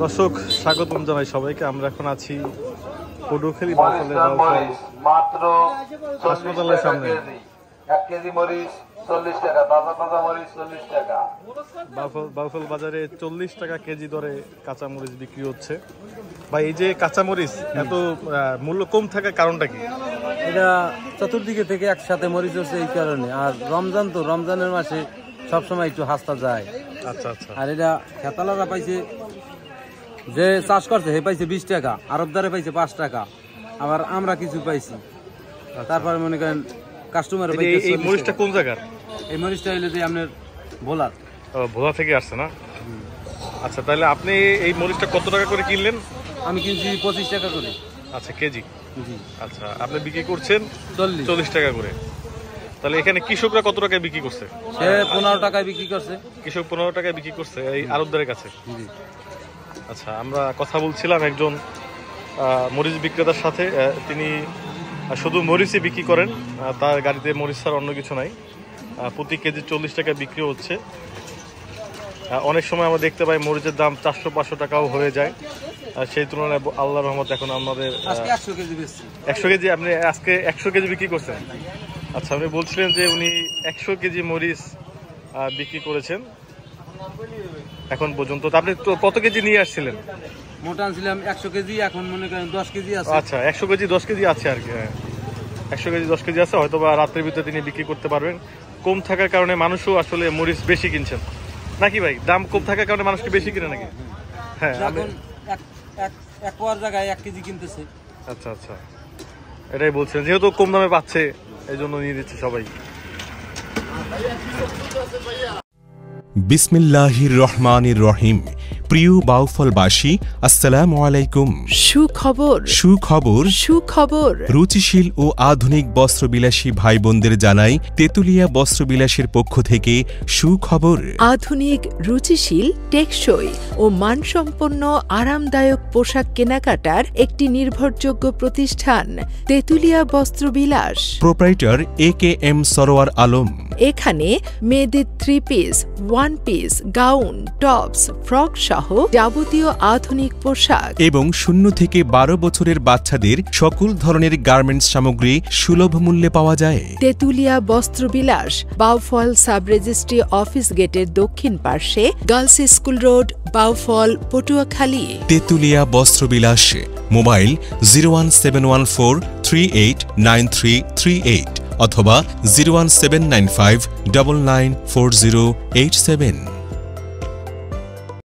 দর্শক স্বাগতম জানাই সবাইকে। আমরা এখন আছি পটুয়াখালী বাউফলের মাত্র হাসপাতালের সামনে। 1 কেজি মরিচ 40 টাকা, তাজা তাজা মরিচ 40 টাকা। বাউফল বাজারে 40 টাকা কেজি দরে কাঁচা মরিচ বিক্রি হচ্ছে। ভাই, এই যে কাঁচা মরিচ এত মূল্য কম থাকার কারণটা কি? এটা চতুর্দিকে থেকে একসাথে মরিচ হচ্ছে এই কারণে। আর রমজান তো, রমজানের মাসে সবসময় একটু হাসতা যায়। আচ্ছা আচ্ছা। আর এটা খেতালারা পাইছে, যে চাষ করছে হে পাইছে 20 টাকা, আরবদারে পাইছে 5 টাকা, আবার আমরা কিছু পাইছি। তারপরে মনে করেন কাস্টমার পাইছে। এই মরিচটা কোন জায়গার? এই মরিচটা হইলে যে আপনার ভোলার। ভোলা থেকে আসছে না? আচ্ছা, তাহলে আপনি এই মরিচটা কত টাকা করে কিনলেন? আমি কিনছি 25 টাকা করে। আচ্ছা, কেজি? জি। আচ্ছা, আপনি বিক্রি করছেন 40 টাকা করে। তাহলে এখানে কৃষকরা কত টাকায় বিক্রি করছে? সে 15 টাকায় বিক্রি করছে। কৃষক 15 টাকায় বিক্রি করছে এই আড়তদারের কাছে। জি। আচ্ছা, আমরা কথা বলছিলাম একজন মরিচ বিক্রেতার সাথে। তিনি শুধু মরিচই বিক্রি করেন, তার গাড়িতে মরিচ ছাড়া অন্য কিছু নাই। প্রতি কেজি 40 টাকা বিক্রি হচ্ছে। অনেক সময় আমরা দেখতে পাই মরিচের দাম 400-500 টাকাও হয়ে যায়। সেই তুলনায় আল্লাহর রহমত এখন আমাদের 100 কেজি বেশি। 100 কেজি আপনি আজকে 100 কেজি বিক্রি করছেন? আচ্ছা, আপনি বলছিলেন যে উনি 100 কেজি মরিচ বিক্রি করেছেন এখন পর্যন্ত। আপনি তো কত কেজি নিয়ে আসছিলেন? মোটা আনছিলাম 100 কেজি, এখন মনে করেন 10 কেজি আছে। আচ্ছা, 100 কেজি 10 কেজি আছে আর কি। 100 কেজি 10 কেজি আছে, হয়তো বা রাত্রের ভিতরে তিনি বিক্রি করতে পারবেন। কম থাকার কারণে মানুষও আসলে মরিচ বেশি কিনছেন নাকি ভাই? দাম কম থাকার কারণে মানুষকে বেশি কিনে নাকি? হ্যাঁ, এখন এক পোয়ার জায়গায় 1 কেজি কিনতেছে। আচ্ছা আচ্ছা, এটাই বলছেন, যেহেতু কম দামে পাচ্ছে এই জন্য নিয়ে দিচ্ছে সবাই। বিসমিল্লাহির রহমানির রহিম। প্রিয় বাউফলবাসী, আসসালামু আলাইকুম। সুখবর সুখবর সুখবর রুচিশীল ও আধুনিক বস্ত্রবিলাসী ভাই বোনদের জানাই তেতুলিয়া বস্ত্রবিলাসের পক্ষ থেকে সুখবর। আধুনিক, রুচিশীল, টেকসই ও মানসম্পন্ন আরামদায়ক পোশাক কেনাকাটার একটি নির্ভরযোগ্য প্রতিষ্ঠান তেতুলিয়া বস্ত্রবিলাস। Proprietor AKM Sarowar Alam. এখানে মেয়েদের 3 piece, 1 piece, gown, tops, frock সহ যাবতীয় আধুনিক পোশাক এবং 0 থেকে 12 বছরের বাচ্চাদের সকল ধরনের গার্মেন্টস সামগ্রী সুলভ মূল্যে পাওয়া যায়। Tetulia Bastrabilas, Bauphal sub registry office গেটের দক্ষিণ পার্শ্বে, girls school road, Bauphal, Patuakhali. Tetulia Bastrabilas. Mobile 01714389338 অথবা 01795994087।